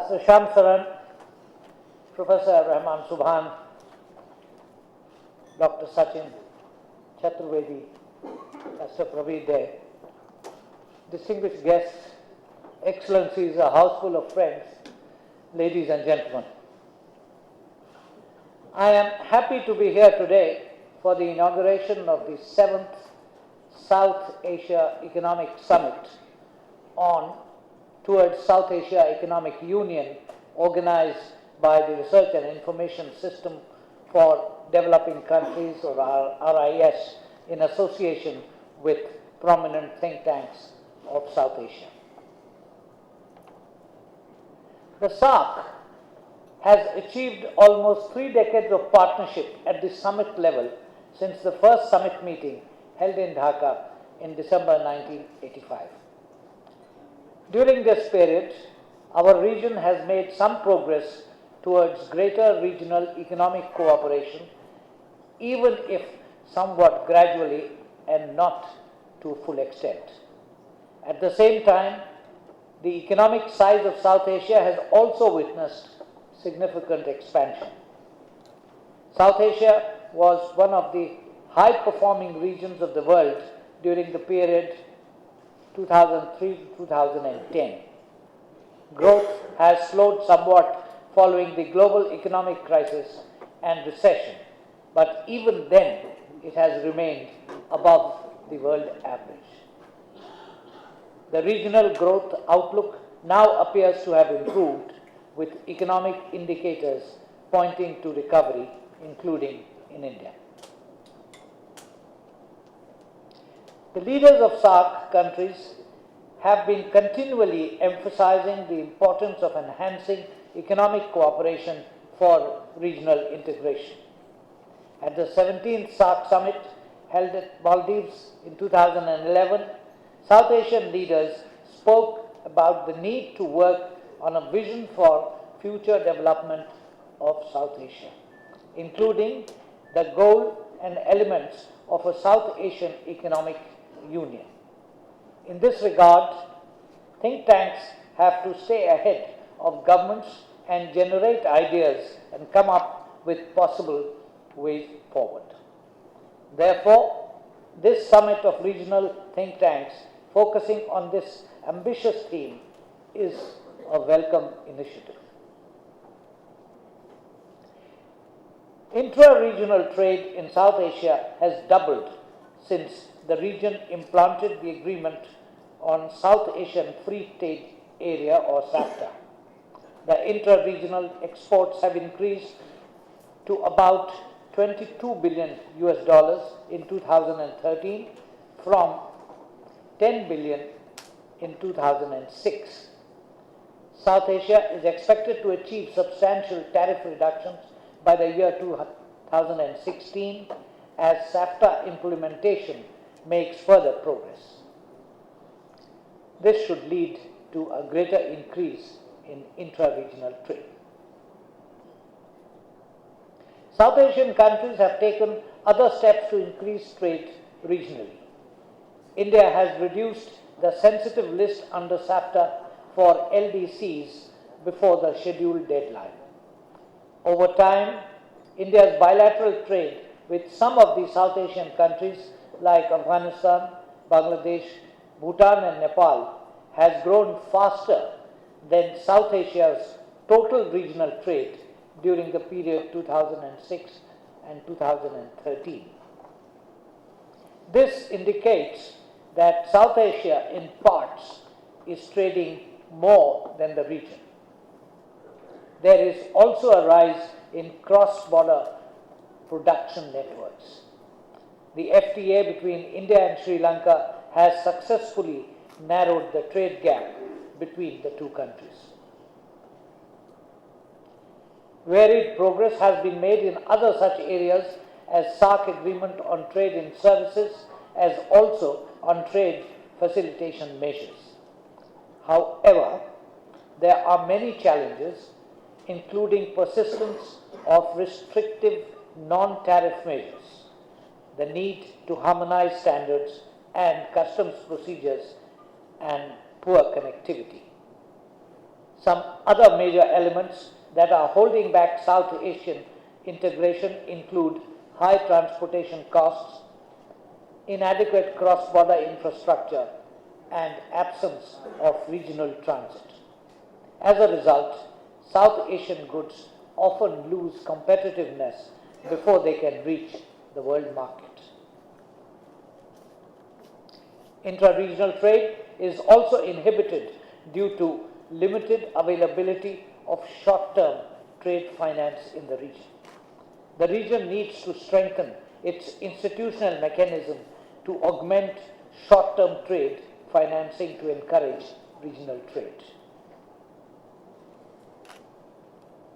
Master Sham Saran, Professor Rahman Subhan, Dr. Sachin Chaturvedi, Master Praveer Dey, distinguished guests, excellencies, a house full of friends, ladies and gentlemen. I am happy to be here today for the inauguration of the 7th South Asia Economic Summit towards South Asia Economic Union, organized by the Research and Information System for Developing Countries, or RIS, in association with prominent think tanks of South Asia. The SAARC has achieved almost 3 decades of partnership at the summit level since the first summit meeting held in Dhaka in December 1985. During this period, our region has made some progress towards greater regional economic cooperation, even if somewhat gradually and not to full extent. At the same time, the economic size of South Asia has also witnessed significant expansion. South Asia was one of the high-performing regions of the world during the period 2003 to 2010. Growth has slowed somewhat following the global economic crisis and recession, but even then it has remained above the world average. The regional growth outlook now appears to have improved, with economic indicators pointing to recovery, including in India. The leaders of SAARC countries have been continually emphasizing the importance of enhancing economic cooperation for regional integration. At the 17th SAARC summit held at Maldives in 2011, South Asian leaders spoke about the need to work on a vision for future development of South Asia, including the goal and elements of a South Asian Economic Union. In this regard, think tanks have to stay ahead of governments and generate ideas and come up with possible ways forward. Therefore, this summit of regional think tanks focusing on this ambitious theme is a welcome initiative. Intra-regional trade in South Asia has doubled since the region implanted the Agreement on South Asian Free Trade Area, or SAFTA. The intra-regional exports have increased to about $22 billion in 2013 from $10 billion in 2006. South Asia is expected to achieve substantial tariff reductions by the year 2016 as SAFTA implementation makes further progress. This should lead to a greater increase in intra-regional trade. South Asian countries have taken other steps to increase trade regionally. India has reduced the sensitive list under SAFTA for LDCs before the scheduled deadline. Over time, India's bilateral trade with some of the South Asian countries like Afghanistan, Bangladesh, Bhutan and Nepal has grown faster than South Asia's total regional trade during the period 2006 and 2013. This indicates that South Asia in parts is trading more than the region. There is also a rise in cross-border production networks. The FTA between India and Sri Lanka has successfully narrowed the trade gap between the two countries. Varied progress has been made in other such areas as SAARC Agreement on Trade in Services, as also on trade facilitation measures. However, there are many challenges, including persistence of restrictive non-tariff measures, the need to harmonize standards and customs procedures, and poor connectivity. Some other major elements that are holding back South Asian integration include high transportation costs, inadequate cross-border infrastructure, and absence of regional transit. As a result, South Asian goods often lose competitiveness before they can reach the world market. Intra-regional trade is also inhibited due to limited availability of short-term trade finance in the region. The region needs to strengthen its institutional mechanism to augment short-term trade financing to encourage regional trade.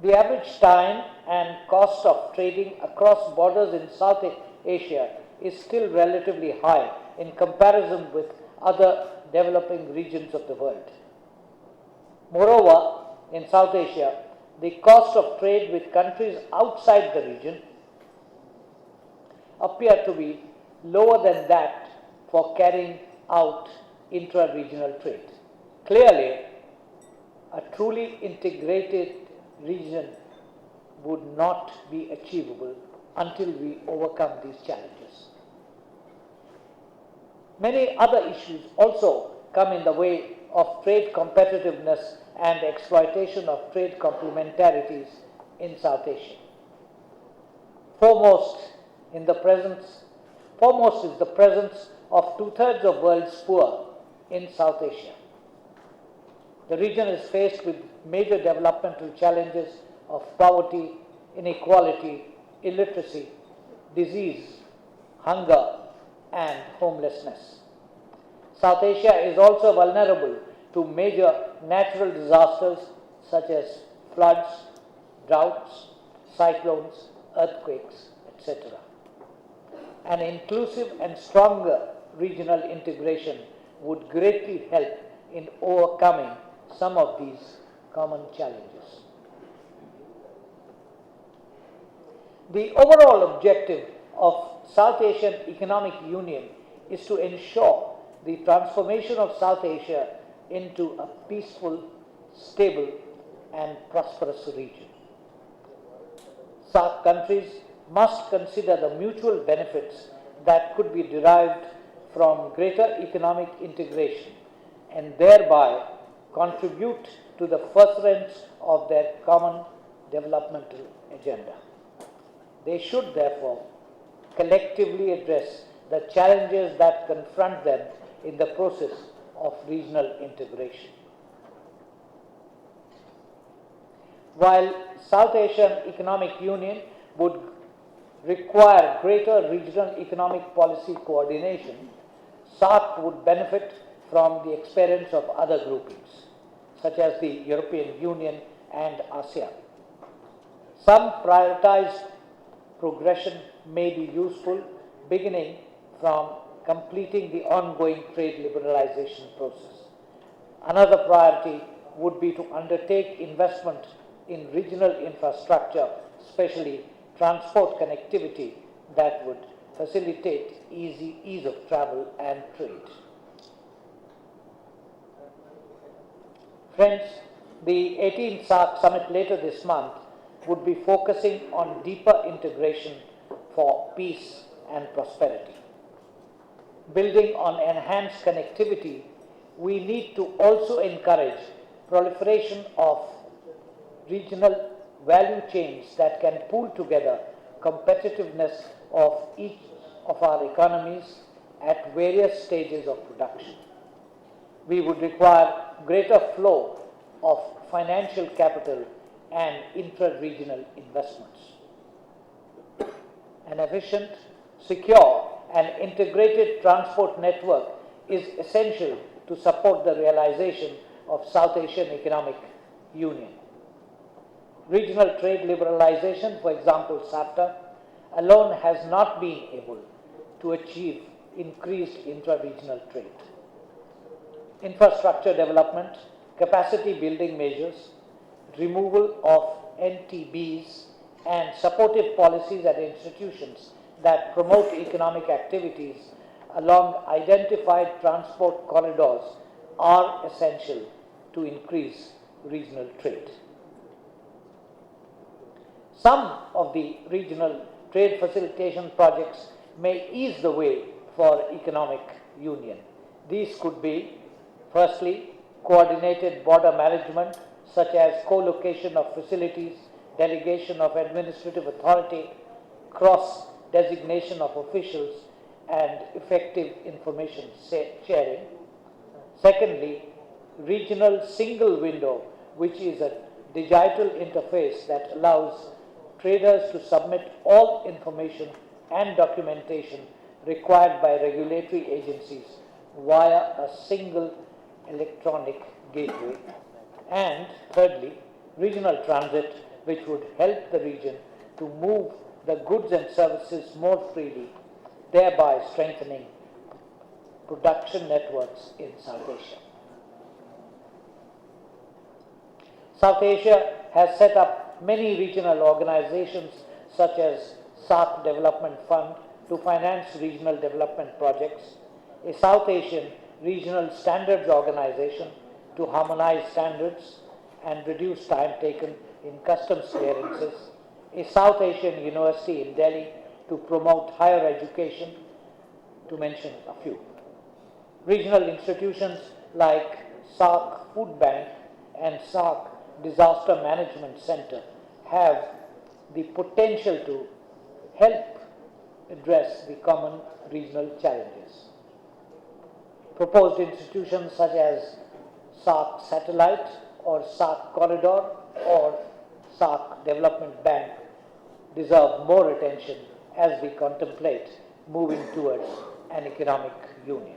The average time and cost of trading across borders in South Asia is still relatively high in comparison with other developing regions of the world. Moreover, in South Asia, the cost of trade with countries outside the region appear to be lower than that for carrying out intra-regional trade. Clearly, a truly integrated region would not be achievable until we overcome these challenges. Many other issues also come in the way of trade competitiveness and exploitation of trade complementarities in South Asia. Foremost is the presence of two-thirds of world's poor in South Asia. The region is faced with major developmental challenges of poverty, inequality, illiteracy, disease, hunger, and homelessness. South Asia is also vulnerable to major natural disasters such as floods, droughts, cyclones, earthquakes, etc. An inclusive and stronger regional integration would greatly help in overcoming some of these common challenges. The overall objective of South Asian Economic Union is to ensure the transformation of South Asia into a peaceful, stable, and prosperous region. South countries must consider the mutual benefits that could be derived from greater economic integration and thereby contribute to the furtherance of their common developmental agenda. They should therefore collectively address the challenges that confront them in the process of regional integration. While South Asian Economic Union would require greater regional economic policy coordination, SAARC would benefit from the experience of other groupings, such as the European Union and ASEAN. Some prioritized progression may be useful, beginning from completing the ongoing trade liberalization process. Another priority would be to undertake investment in regional infrastructure, especially transport connectivity that would facilitate ease of travel and trade. Friends, the 18th SAARC summit later this month would be focusing on deeper integration for peace and prosperity. Building on enhanced connectivity, we need to also encourage proliferation of regional value chains that can pool together competitiveness of each of our economies at various stages of production. We would require greater flow of financial capital and intra-regional investments. An efficient, secure, and integrated transport network is essential to support the realization of South Asian Economic Union. Regional trade liberalization, for example SAFTA, alone has not been able to achieve increased intra-regional trade. Infrastructure development, capacity building measures, removal of NTBs, and supportive policies and institutions that promote economic activities along identified transport corridors are essential to increase regional trade. Some of the regional trade facilitation projects may ease the way for economic union. These could be, firstly, coordinated border management, such as co-location of facilities, delegation of administrative authority, cross-designation of officials, and effective information sharing. Secondly, regional single window, which is a digital interface that allows traders to submit all information and documentation required by regulatory agencies via a single electronic gateway. And thirdly, regional transit, which would help the region to move the goods and services more freely, thereby strengthening production networks in South Asia. South Asia has set up many regional organizations such as SAARC Development Fund to finance regional development projects, a South Asian Regional Standards Organization to harmonize standards and reduce time taken in customs clearances, a South Asian University in Delhi to promote higher education, to mention a few. Regional institutions like SAARC Food Bank and SAARC Disaster Management Center have the potential to help address the common regional challenges. Proposed institutions such as SAARC Satellite or SAARC Corridor or SAARC Development Bank deserve more attention as we contemplate moving towards an economic union.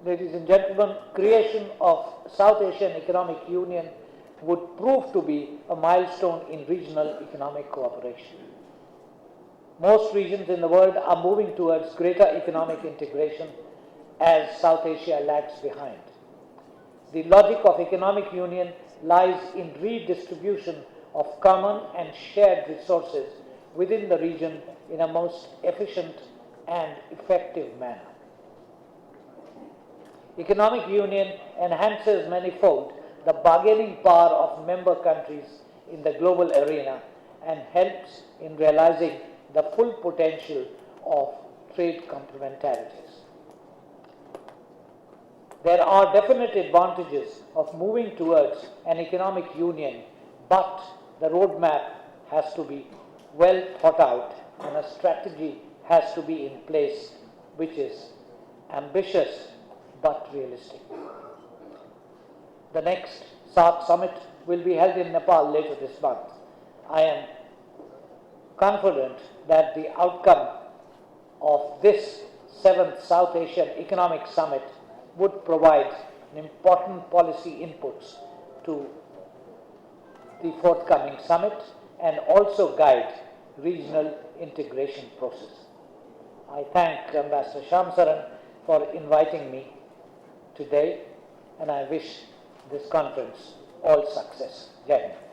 Ladies and gentlemen, creation of South Asian Economic Union would prove to be a milestone in regional economic cooperation. Most regions in the world are moving towards greater economic integration as South Asia lags behind. The logic of economic union lies in redistribution of common and shared resources within the region in a most efficient and effective manner. Economic union enhances manifold the bargaining power of member countries in the global arena and helps in realizing the full potential of trade complementarities. There are definite advantages of moving towards an economic union, but the roadmap has to be well thought out and a strategy has to be in place which is ambitious but realistic. The next SAARC summit will be held in Nepal later this month. I am confident that the outcome of this 7th South Asian Economic Summit would provide important policy inputs to the forthcoming summit and also guide regional integration process. I thank Ambassador Shamsaran for inviting me today, and I wish this conference all success. Jai Hind.